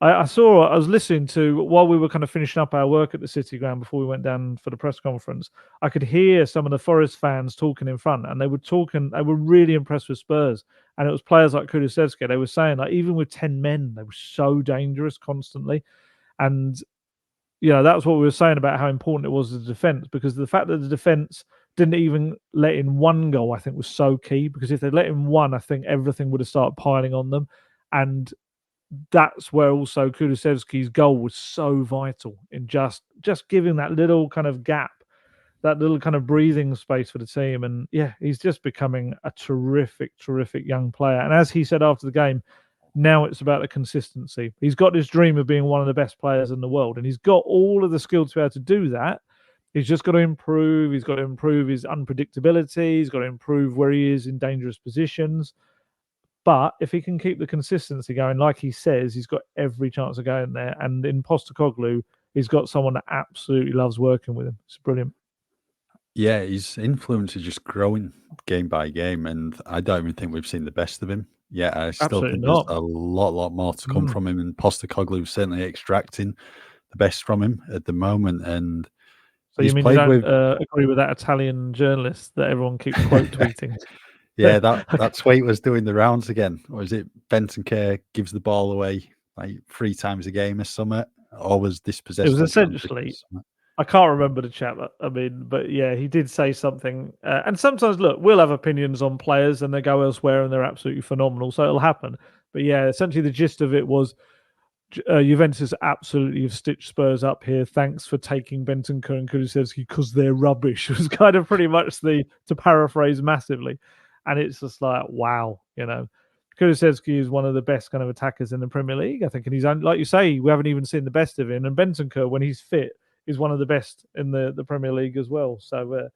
Speaker 2: I was listening to, while we were kind of finishing up our work at the City Ground before we went down for the press conference, I could hear some of the Forest fans talking in front, and they were really impressed with Spurs. And it was players like Kulusevski. They were saying, like, even with 10 men, they were so dangerous constantly. And, that was what we were saying about how important it was, the defence, because the fact that the defence didn't even let in 1 goal, I think, was so key. Because if they let in 1, I think everything would have started piling on them. And that's where also Kulusevski's goal was so vital in just giving that little kind of gap, that little kind of breathing space for the team. And yeah, he's just becoming a terrific, terrific young player. And as he said after the game, now it's about the consistency. He's got this dream of being one of the best players in the world, and he's got all of the skill to be able to do that. He's just got to improve. He's got to improve his unpredictability. He's got to improve where he is in dangerous positions. But if he can keep the consistency going, like he says, he's got every chance of going there. And in Postecoglou, he's got someone that absolutely loves working with him. It's brilliant.
Speaker 1: Yeah, his influence is just growing game by game, and I don't even think we've seen the best of him. Yeah, I still
Speaker 2: Absolutely
Speaker 1: think there's
Speaker 2: not.
Speaker 1: a lot more to come from him, and Postecoglou certainly extracting the best from him at the moment. And
Speaker 2: So
Speaker 1: he's
Speaker 2: you mean you
Speaker 1: played
Speaker 2: don't
Speaker 1: with
Speaker 2: agree with that Italian journalist that everyone keeps quote tweeting?
Speaker 1: yeah, that
Speaker 2: Okay.
Speaker 1: tweet was doing the rounds again. Or is it Bentancur gives the ball away like 3 times a game or something? Or was
Speaker 2: It
Speaker 1: dispossessed
Speaker 2: was
Speaker 1: in transition or
Speaker 2: essentially,
Speaker 1: something?
Speaker 2: I can't remember the chat. I mean, but yeah, he did say something. And sometimes, look, we'll have opinions on players and they go elsewhere and they're absolutely phenomenal. So it'll happen. But yeah, essentially the gist of it was Juventus absolutely have stitched Spurs up here. Thanks for taking Bentancur and Kulusevski because they're rubbish. Was kind of pretty much to paraphrase massively. And it's just like, wow, Kulusevski is one of the best kind of attackers in the Premier League, I think. And he's, like you say, we haven't even seen the best of him. And Bentancur, when he's fit, is one of the best in the Premier League as well. So,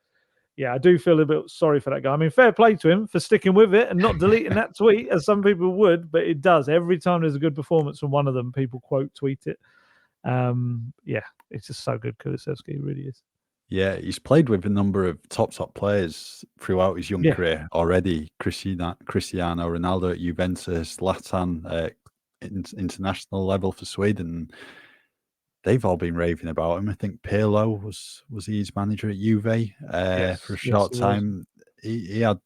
Speaker 2: yeah, I do feel a bit sorry for that guy. I mean, fair play to him for sticking with it and not deleting that tweet, as some people would, but it does. Every time there's a good performance from one of them, people quote tweet it. Yeah, it's just so good, Kulusevski, really is.
Speaker 1: Yeah, he's played with a number of top players throughout his young
Speaker 2: Yeah.
Speaker 1: career already. Cristiano Ronaldo at Juventus, Zlatan at international level for Sweden. They've all been raving about him. I think Pirlo was his manager at Juve for a short time. He had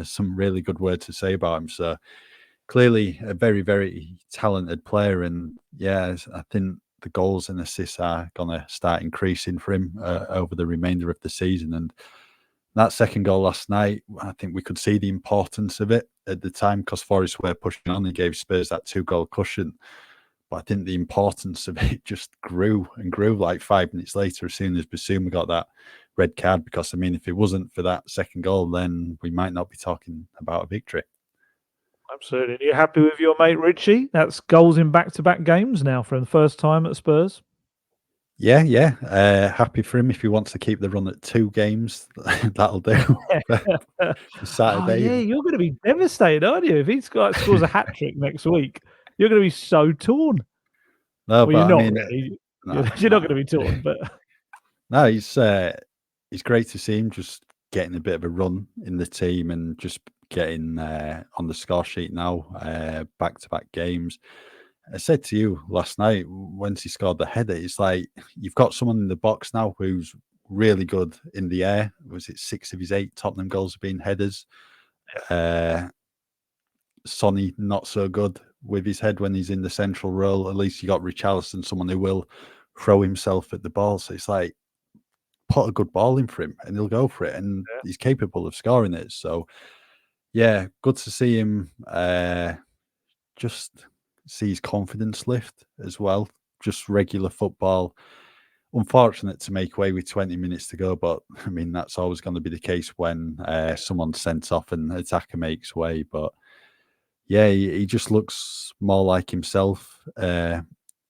Speaker 1: some really good words to say about him. So clearly a very, very talented player. And yeah, I think the goals and assists are going to start increasing for him over the remainder of the season. And that second goal last night, I think we could see the importance of it at the time because Forest were pushing on and gave Spurs that 2-goal cushion. But I think the importance of it just grew and grew like 5 minutes later as soon as Bissouma got that red card. Because, I mean, if it wasn't for that second goal, then we might not be talking about a victory.
Speaker 2: Absolutely. Are you happy with your mate Richie? That's goals in back-to-back games now for the first time at Spurs.
Speaker 1: Yeah. Happy for him. If he wants to keep the run at 2 games, that'll do. for Saturday.
Speaker 2: Oh, yeah, you're going to be devastated, aren't you? If he scores a hat-trick next week, you're going to be so torn.
Speaker 1: No,
Speaker 2: well, you're not
Speaker 1: mean,
Speaker 2: really. You're not going to be torn, but...
Speaker 1: No, he's great to see him just getting a bit of a run in the team and just getting on the score sheet now, back-to-back games. I said to you last night, once he scored the header, it's like you've got someone in the box now who's really good in the air. Was it 6 of his 8 Tottenham goals have been headers? Sonny, not so good with his head when he's in the central role. At least you got Richarlison, someone who will throw himself at the ball. So it's like, put a good ball in for him and he'll go for it, and he's capable of scoring it. So yeah, good to see him just see his confidence lift as well. Just regular football. Unfortunate to make way with 20 minutes to go, but I mean that's always going to be the case when someone's sent off and attacker makes way. But yeah, he just looks more like himself at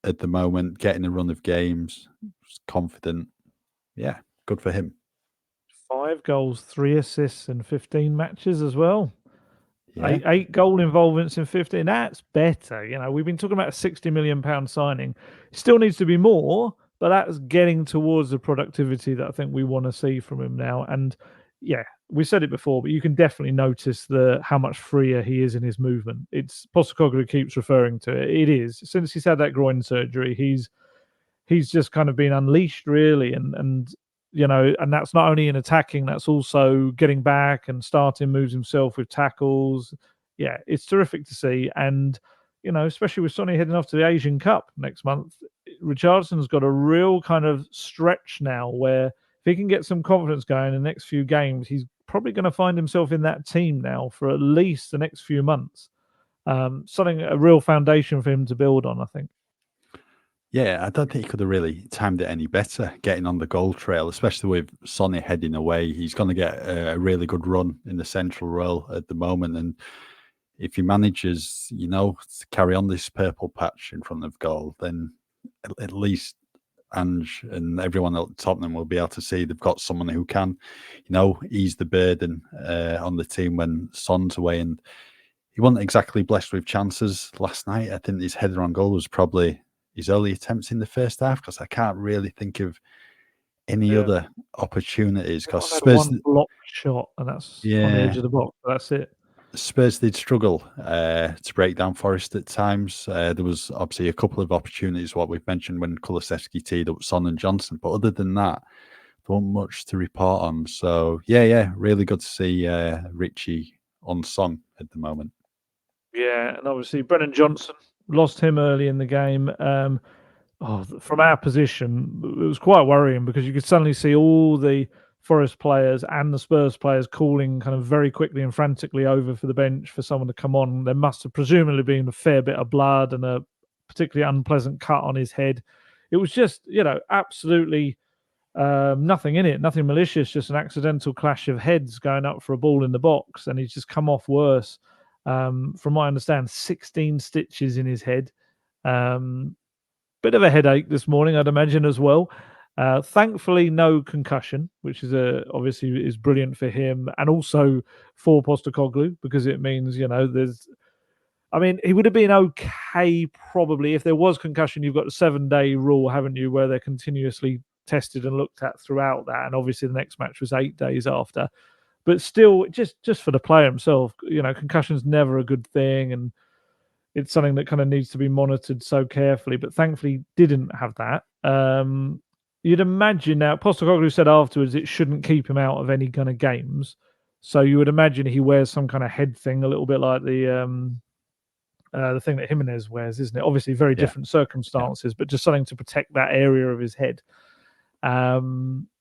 Speaker 1: the moment, getting a run of games, confident. Yeah, good for him.
Speaker 2: 5 goals, 3 assists in 15 matches as well.
Speaker 1: Yeah.
Speaker 2: 8 goal involvements in 15. That's better. You know, we've been talking about a £60 million signing. It still needs to be more, but that's getting towards the productivity that I think we want to see from him now. And yeah, we said it before, but you can definitely notice how much freer he is in his movement. It's Postecoglou keeps referring to it. It is. Since he's had that groin surgery, he's just kind of been unleashed, really, and you know, and that's not only in attacking, that's also getting back and starting moves himself with tackles. Yeah, it's terrific to see. And, you know, especially with Sonny heading off to the Asian Cup next month, Richardson's got a real kind of stretch now where if he can get some confidence going in the next few games, he's probably going to find himself in that team now for at least the next few months. A real foundation for him to build on, I think.
Speaker 1: Yeah, I don't think he could have really timed it any better getting on the goal trail, especially with Sonny heading away. He's going to get a really good run in the central role at the moment. And if he manages, you know, to carry on this purple patch in front of goal, then at least Ange and everyone at Tottenham will be able to see they've got someone who can, you know, ease the burden on the team when Son's away. And he wasn't exactly blessed with chances last night. I think his header on goal was probably his only attempts in the first half, because I can't really think of any other opportunities. Because Spurs,
Speaker 2: one blocked shot, and that's on the edge of the box. That's it.
Speaker 1: Spurs did struggle to break down Forest at times. There was obviously a couple of opportunities, what we've mentioned, when Kulusevski teed up Son and Johnson. But other than that, there wasn't much to report on. So yeah, really good to see Richie on song at the moment.
Speaker 2: Yeah, and obviously Brennan Johnson, lost him early in the game. From our position, it was quite worrying because you could suddenly see all the Forest players and the Spurs players calling kind of very quickly and frantically over for the bench for someone to come on. There must have presumably been a fair bit of blood and a particularly unpleasant cut on his head. It was just, you know, absolutely nothing in it, nothing malicious, just an accidental clash of heads going up for a ball in the box, and he's just come off worse. From what I understand, 16 stitches in his head. Bit of a headache this morning, I'd imagine, as well. Thankfully, no concussion, which is obviously is brilliant for him and also for Postecoglou, because it means, there's. I mean, he would have been okay probably if there was concussion. You've got the 7-day rule, haven't you, where they're continuously tested and looked at throughout that, and obviously the next match was 8 days after. But still, just for the player himself, concussion's never a good thing, and it's something that kind of needs to be monitored so carefully. But thankfully, didn't have that. You'd imagine now, Postecoglou said afterwards it shouldn't keep him out of any kind of games. So you would imagine he wears some kind of head thing, a little bit like the thing that Jimenez wears, isn't it? Obviously, very different circumstances, but just something to protect that area of his head.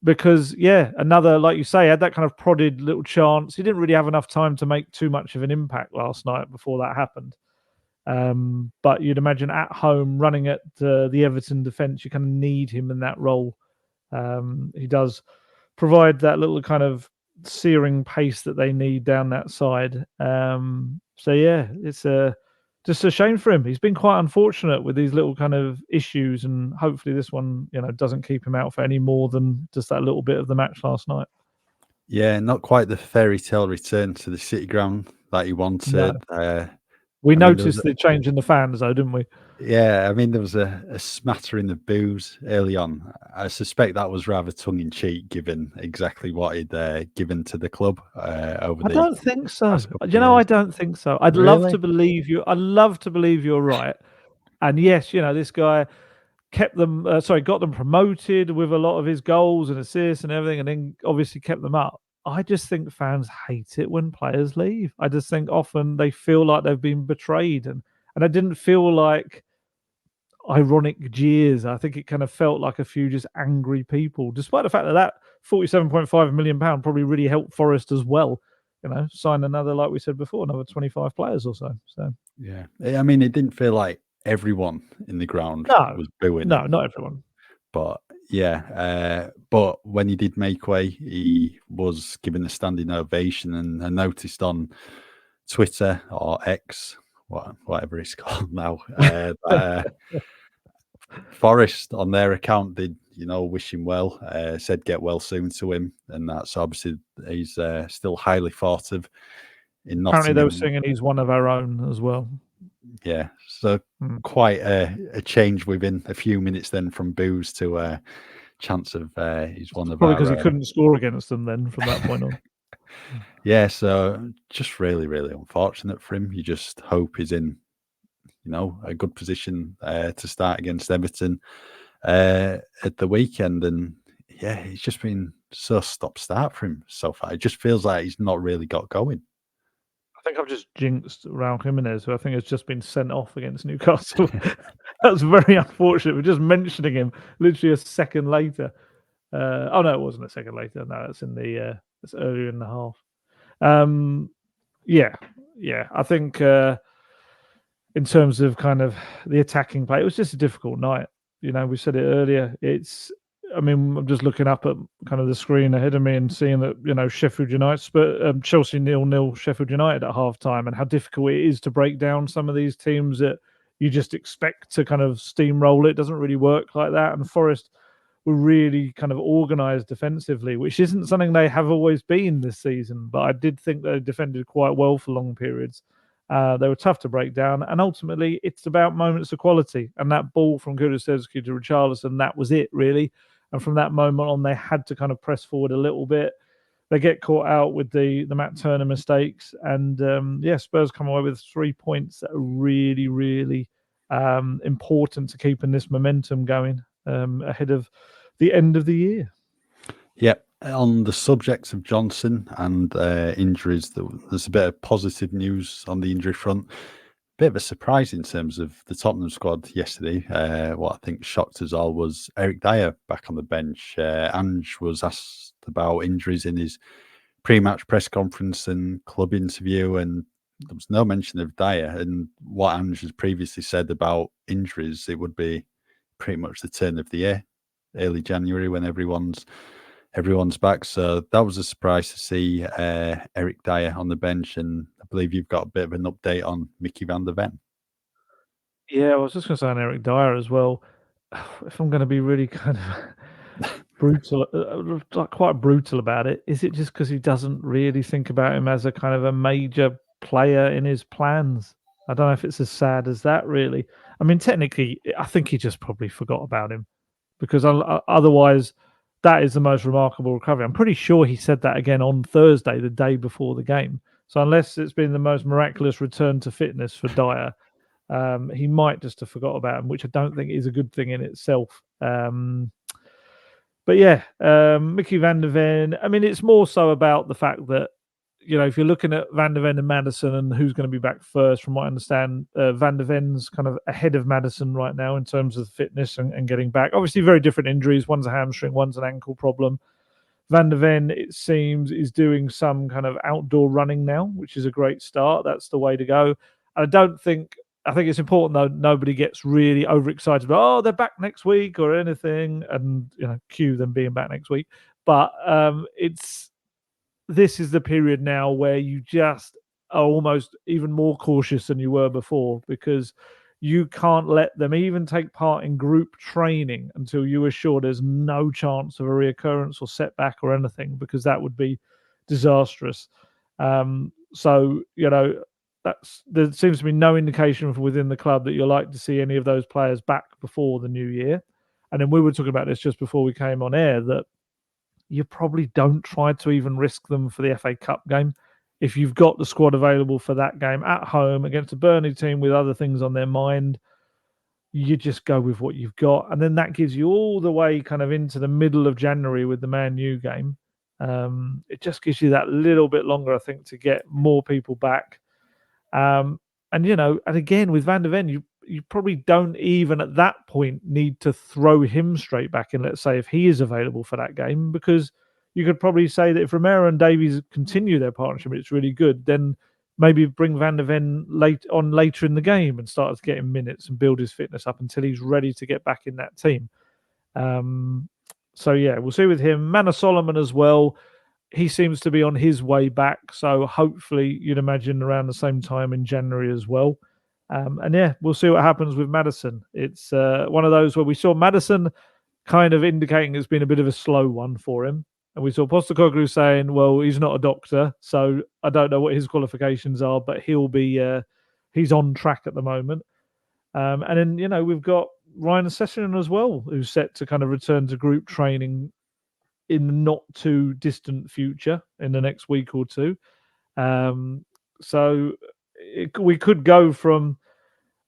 Speaker 2: Because another, like you say, had that kind of prodded little chance. He didn't really have enough time to make too much of an impact last night before that happened. But you'd imagine at home, running at the Everton defence, you kind of need him in that role. He does provide that little kind of searing pace that they need down that side. It's just a shame for him. He's been quite unfortunate with these little kind of issues, and hopefully this one, doesn't keep him out for any more than just that little bit of the match last night.
Speaker 1: Yeah, not quite the fairy tale return to the City ground that he wanted.
Speaker 2: No. We noticed the change in the fans, though, didn't we?
Speaker 1: Yeah, I mean, there was a smattering of boos early on. I suspect that was rather tongue-in-cheek, given exactly what he'd given to the club over
Speaker 2: I
Speaker 1: the
Speaker 2: don't think so.
Speaker 1: past couple of
Speaker 2: I
Speaker 1: years.
Speaker 2: don't think so. I'd love to believe you. I'd love to believe you're right. And yes, this guy got them promoted with a lot of his goals and assists and everything, and then obviously kept them up. I just think fans hate it when players leave. I just think often they feel like they've been betrayed, and I didn't feel like ironic jeers. I think it kind of felt like a few just angry people, despite the fact that £47.5 million probably really helped Forest as well. Sign another, like we said before, another 25 players or so. So
Speaker 1: yeah, I mean, it didn't feel like everyone in the ground was booing
Speaker 2: no,
Speaker 1: him,
Speaker 2: not everyone.
Speaker 1: but but when he did make way, he was given a standing ovation, and I noticed on Twitter or X, whatever it's called now, Forest on their account did, wish him well, said get well soon to him, and that's obviously he's still highly thought of in Nottingham.
Speaker 2: Apparently, they were singing "He's one of our own" as well.
Speaker 1: Yeah, so quite a change within a few minutes then from boos to a chance of he's one of
Speaker 2: probably
Speaker 1: our
Speaker 2: because he couldn't score against them then from that point on.
Speaker 1: Yeah, so just really, really unfortunate for him. You just hope he's in, a good position to start against Everton at the weekend. And yeah, it's just been so stop-start for him so far. It just feels like he's not really got going.
Speaker 2: I think I've just jinxed Raul Jimenez, who I think has just been sent off against Newcastle. That's very unfortunate. We're just mentioning him literally a second later. Oh no, it wasn't a second later. No, it's in the it's earlier in the half. Yeah. I think in terms of kind of the attacking play, it was just a difficult night. We said it earlier. I'm just looking up at kind of the screen ahead of me and seeing that, Sheffield United, Chelsea 0-0, Sheffield United at half time, and how difficult it is to break down some of these teams that you just expect to kind of steamroll. It doesn't really work like that. And Forest were really kind of organised defensively, which isn't something they have always been this season. But I did think they defended quite well for long periods. They were tough to break down, and ultimately it's about moments of quality. And that ball from Kulusevski to Richarlison, that was it, really. And from that moment on, they had to kind of press forward a little bit. They get caught out with the Matt Turner mistakes, and Spurs come away with 3 points that are really, really important to keeping this momentum going ahead of the end of the year.
Speaker 1: Yep. On the subject of Johnson and injuries, there's a bit of positive news on the injury front. Bit of a surprise in terms of the Tottenham squad yesterday. What I think shocked us all was Eric Dyer back on the bench. Ange was asked about injuries in his pre-match press conference and club interview, and there was no mention of Dyer. And what Ange has previously said about injuries, it would be pretty much the turn of the year, early January, when everyone's back. So that was a surprise to see Eric Dyer on the bench, and I believe you've got a bit of an update on Mickey van der Ven.
Speaker 2: Yeah, I was just going to say on Eric Dyer as well. If I'm going to be really kind of brutal, like quite brutal about it. Is it just because he doesn't really think about him as a kind of a major player in his plans? I don't know if it's as sad as that, really. I mean, technically, I think he just probably forgot about him because otherwise, that is the most remarkable recovery. I'm pretty sure he said that again on Thursday, the day before the game. So unless it's been the most miraculous return to fitness for Dyer, he might just have forgot about him, which I don't think is a good thing in itself. But yeah, Mickey van der Ven. I mean, it's more so about the fact that, you know, if you're looking at Van der Ven and Maddison and who's going to be back first, from what I understand, Van der Ven's kind of ahead of Maddison right now in terms of fitness and getting back. Obviously, very different injuries. One's a hamstring, one's an ankle problem. Van der Ven, it seems, is doing some kind of outdoor running now, which is a great start. That's the way to go. I think it's important though nobody gets really overexcited about, oh, they're back next week or anything, and you know, cue them being back next week. But this is the period now where you just are almost even more cautious than you were before, because you can't let them even take part in group training until you are sure there's no chance of a reoccurrence or setback or anything, because that would be disastrous. So, you know, there seems to be no indication from within the club that you'll like to see any of those players back before the new year. And then we were talking about this just before we came on air, that you probably don't try to even risk them for the FA Cup game. If you've got the squad available for that game at home against a Burnley team with other things on their mind, you just go with what you've got. And then that gives you all the way kind of into the middle of January with the Man U game. It just gives you that little bit longer, I think, to get more people back. And, you know, and again, with Van der Ven, you probably don't even at that point need to throw him straight back in, let's say, if he is available for that game, because you could probably say that if Romero and Davies continue their partnership, it's really good, then maybe bring Van der Ven later in the game and start to get him minutes and build his fitness up until he's ready to get back in that team. So, yeah, we'll see with him. Manor Solomon as well. He seems to be on his way back, so hopefully you'd imagine around the same time in January as well. And yeah, we'll see what happens with Maddison. It's one of those where we saw Maddison kind of indicating it's been a bit of a slow one for him. And we saw Postecoglou saying, well, he's not a doctor, so I don't know what his qualifications are, but he's on track at the moment. And then, you know, we've got Ryan Sessegnon as well, who's set to kind of return to group training in the not too distant future, in the next week or two. So we could go from,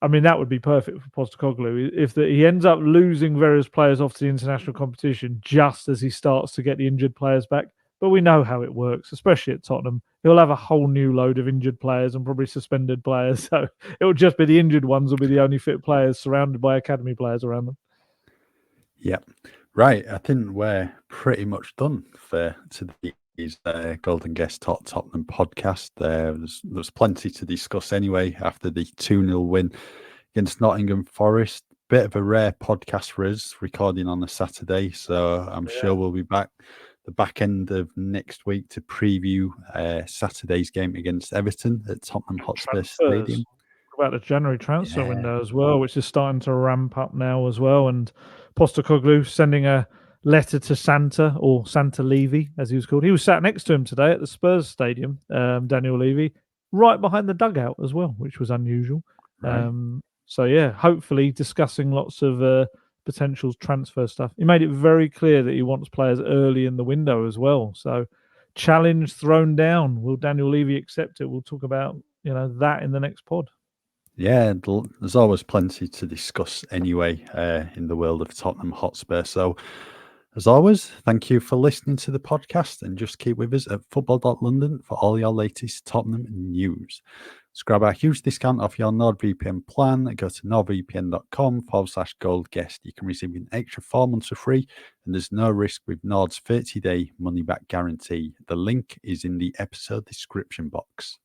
Speaker 2: I mean, that would be perfect for Postecoglou if he ends up losing various players off to the international competition just as he starts to get the injured players back. But we know how it works, especially at Tottenham. He'll have a whole new load of injured players and probably suspended players. So it will just be the injured ones will be the only fit players, surrounded by academy players around them.
Speaker 1: Yep. Right. I think we're pretty much done for today's Golden Guest Talk Tottenham podcast. There's plenty to discuss anyway after the 2-0 win against Nottingham Forest. Bit of a rare podcast for us, recording on a Saturday. So I'm sure we'll be back the back end of next week to preview Saturday's game against Everton at Tottenham Hotspur Stadium.
Speaker 2: About the January transfer window as well, which is starting to ramp up now as well. And Postecoglou sending a letter to Santa, or Santa Levy, as he was called. He was sat next to him today at the Spurs stadium, Daniel Levy, right behind the dugout as well, which was unusual. Right. So, yeah, hopefully discussing lots of potential transfer stuff. He made it very clear that he wants players early in the window as well. So, challenge thrown down. Will Daniel Levy accept it? We'll talk about, you know, that in the next pod.
Speaker 1: Yeah, there's always plenty to discuss anyway in the world of Tottenham Hotspur. So, as always, thank you for listening to the podcast, and just keep with us at football.london for all your latest Tottenham news. To grab our huge discount off your NordVPN plan, go to nordvpn.com/gold guest. You can receive an extra 4 months for free, and there's no risk with Nord's 30-day money-back guarantee. The link is in the episode description box.